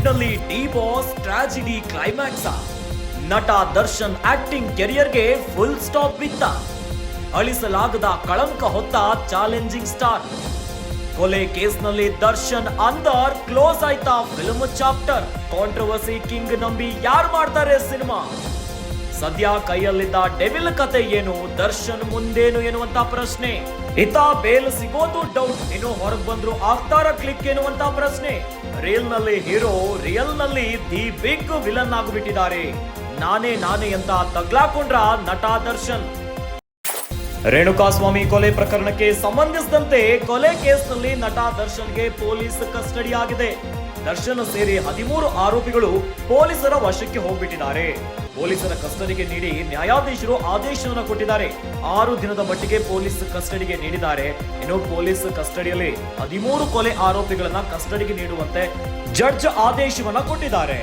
Sandalwood ನಲ್ಲಿ D boss tragedy climax. ನಟ Darshan acting ಕೆರಿಯರ್ಗೆ full stop ಬಿತ್ತ. ಅಳಿಸಲಾಗದ ಕಳಂಕ ಹೊತ್ತ ಚಾಲೆಂಜಿಂಗ್ ಸ್ಟಾರ್. ಕೊಲೆ ಕೇಸ್ನಲ್ಲಿ ದರ್ಶನ್ ಅಂದರ್ ಕ್ಲೋಸ್ ಆಯ್ತಾ ಫಿಲ್ಮ್ ಚಾಪ್ಟರ್. ಕಾಂಟ್ರವರ್ಸಿ ಕಿಂಗ್ ನಂಬಿ ಯಾರು ಮಾಡ್ತಾರೆ ಸಿನಿಮಾ? ಸದ್ಯ ಕೈಯಲ್ಲಿದ್ದ ಡೆವಿಲ್ ಕತೆ ಏನು, ದರ್ಶನ್ ಮುಂದೇನು ಎನ್ನುವಂತ ಪ್ರಶ್ನೆ. ಇತ್ತ ಬೇಲ್ ಸಿಗೋದು ಡೌಟ್, ಇನ್ನು ಹೊರಗೆ ಬಂದ್ರು ಆಗ್ತಾರ ಕ್ಲಿಕ್ ಎನ್ನುವಂತ ಪ್ರಶ್ನೆ. ರಿಯಲ್ ನಲ್ಲಿ ಹೀರೋ, ರಿಯಲ್ ನಲ್ಲಿ ದಿ ಬಿಗ್ ವಿಲನ್ ಆಗಿಬಿಟ್ಟಿದ್ದಾರೆ. ನಾನೇ ಅಂತ ತಗ್ಲಾಕೊಂಡ್ರ ನಟ ದರ್ಶನ್. ರೇಣುಕಾಸ್ವಾಮಿ ಕೊಲೆ ಪ್ರಕರಣಕ್ಕೆ ಸಂಬಂಧಿಸಿದಂತೆ ಕೊಲೆ ಕೇಸ್ನಲ್ಲಿ ನಟ ದರ್ಶನ್ಗೆ ಪೊಲೀಸ್ ಕಸ್ಟಡಿ ಆಗಿದೆ. ದರ್ಶನ್ ಸೇರಿ 13 ಆರೋಪಿಗಳು ಪೊಲೀಸರ ವಶಕ್ಕೆ ಹೋಗ್ಬಿಟ್ಟಿದ್ದಾರೆ. ಪೊಲೀಸರ ಕಸ್ಟಡಿಗೆ ನೀಡಿ ನ್ಯಾಯಾಧೀಶರು ಆದೇಶವನ್ನು ಕೊಟ್ಟಿದ್ದಾರೆ. 6 ದಿನದ ಮಟ್ಟಿಗೆ ಪೊಲೀಸ್ ಕಸ್ಟಡಿಗೆ ನೀಡಿದ್ದಾರೆ. ಇನ್ನು ಪೊಲೀಸ್ ಕಸ್ಟಡಿಯಲ್ಲಿ 13 ಕೊಲೆ ಆರೋಪಿಗಳನ್ನ ಕಸ್ಟಡಿಗೆ ನೀಡುವಂತೆ ಜಡ್ಜ್ ಆದೇಶವನ್ನ ಕೊಟ್ಟಿದ್ದಾರೆ.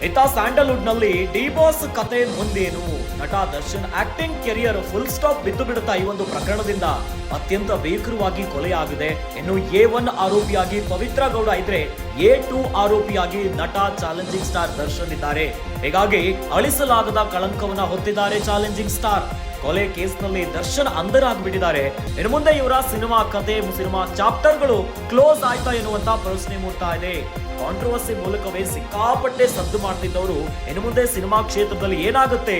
ಇತ್ತ ಸ್ಯಾಂಡಲ್ವುಡ್ ನಲ್ಲಿ ಡಿ ಬಾಸ್ ಕತೆ ಮುಂದೇನು? ನಟ Darshan acting career full stop ಬಿದ್ದು ಬಿಡುತ್ತಾ ಈ ಒಂದು ಪ್ರಕರಣದಿಂದ ಅತ್ಯಂತ ಬೇಕರವಾಗಿ ಕೊಲೆಯಾಗಿದೆ. ಇನ್ನು A1 ಆರೋಪಿಯಾಗಿ ಪವಿತ್ರ ಗೌಡ ಇದ್ರೆ A2 ಆರೋಪಿಯಾಗಿ ನಟ ಚಾಲೆಂಜಿಂಗ್ ಸ್ಟಾರ್ ದರ್ಶನ್ ಇದ್ದಾರೆ. ಹೀಗಾಗಿ ಅಳಿಸಲಾಗದ ಕಳಂಕವನ್ನ ಹೊತ್ತಿದ್ದಾರೆ ಚಾಲೆಂಜಿಂಗ್ ಸ್ಟಾರ್. ಕೊಲೆ ಕೇಸ್ನಲ್ಲಿ ದರ್ಶನ್ ಅಂಧರಾಗ್ಬಿಟ್ಟಿದ್ದಾರೆ. ಇನ್ನು ಮುಂದೆ ಇವರ ಸಿನಿಮಾ ಕತೆ, ಸಿನಿಮಾ ಚಾಪ್ಟರ್ಗಳು ಕ್ಲೋಸ್ ಆಯ್ತಾ ಎನ್ನುವಂತ ಪ್ರಶ್ನೆ ಮೂಡ್ತಾ ಇದೆ. ಕಾಂಟ್ರವರ್ಸಿ ಮೂಲಕವೇ ಸಿಕ್ಕಾಪಟ್ಟೆ ಸದ್ದು ಮಾಡ್ತಿದ್ದವರು ಇನ್ನು ಮುಂದೆ ಸಿನಿಮಾ ಕ್ಷೇತ್ರದಲ್ಲಿ ಏನಾಗುತ್ತೆ?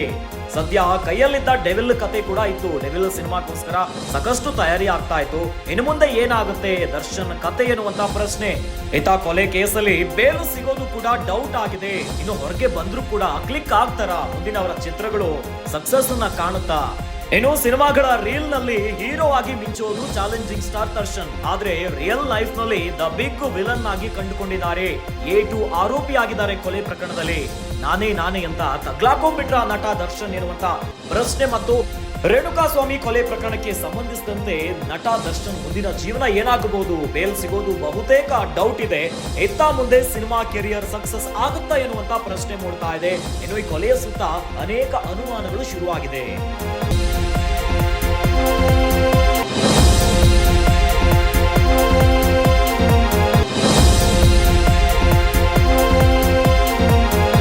ಸದ್ಯ ಕೈಯಲ್ಲಿದ್ದ ಡೆವಿಲ್ ಕತೆ ಕೂಡ ಇತ್ತು. ಡೆವಿಲ್ ಸಿನಿಮಾಗೋಸ್ಕರ ಸಾಕಷ್ಟು ತಯಾರಿ ಆಗ್ತಾ ಇತ್ತು. ಇನ್ನು ಮುಂದೆ ಏನಾಗುತ್ತೆ ದರ್ಶನ್ ಕತೆ ಎನ್ನುವಂತ ಪ್ರಶ್ನೆ. ಇತ್ತ ಕೊಲೆ ಕೇಸಲ್ಲಿ ಬೇಲು ಸಿಗೋದು ಕೂಡ ಡೌಟ್ ಆಗಿದೆ. ಇನ್ನು ಹೊರಗೆ ಬಂದ್ರು ಕೂಡ ಕ್ಲಿಕ್ ಆಗ್ತಾರ? ಮುಂದಿನ ಅವರ ಚಿತ್ರಗಳು ಸಕ್ಸಸ್ ಅನ್ನ ಕಾಣುತ್ತಾ? ಇನ್ನು ಸಿನಿಮಾಗಳ ರೀಲ್ ನಲ್ಲಿ ಹೀರೋ ಆಗಿ ಮಿಂಚೋದು ಚಾಲೆಂಜಿಂಗ್ ಸ್ಟಾರ್ ದರ್ಶನ್. ಆದ್ರೆ ರಿಯಲ್ ಲೈಫ್ ನಲ್ಲಿ ದ ಬಿಗ್ ವಿಲನ್ ಆಗಿ ಕಂಡುಕೊಂಡಿದ್ದಾರೆ. A2 ಆರೋಪಿ ಆಗಿದ್ದಾರೆ ಕೊಲೆ ಪ್ರಕರಣದಲ್ಲಿ. ನಾನೇ ಅಂತ ತಗ್ಲಾಕೊಂಡ್ಬಿಟ್ರ ನಟ ದರ್ಶನ್ ಇರುವಂತ ಪ್ರಶ್ನೆ ಮತ್ತು ರೇಣುಕಾಸ್ವಾಮಿ ಕೊಲೆ ಪ್ರಕರಣಕ್ಕೆ ಸಂಬಂಧಿಸಿದಂತೆ ನಟ ದರ್ಶನ್ ಮುಂದಿನ ಜೀವನ ಏನಾಗಬಹುದು? ಬೇಲ್ ಸಿಗೋದು ಬಹುತೇಕ ಡೌಟ್ ಇದೆ. ಇತ್ತ ಮುಂದೆ ಸಿನಿಮಾ ಕೆರಿಯರ್ ಸಕ್ಸಸ್ ಆಗುತ್ತಾ ಎನ್ನುವಂತ ಪ್ರಶ್ನೆ ಮೂಡ್ತಾ ಇದೆ. ಇನ್ನು ಈ ಕೊಲೆಯ ಸುತ್ತ ಅನೇಕ ಅನುಮಾನಗಳು ಶುರುವಾಗಿದೆ.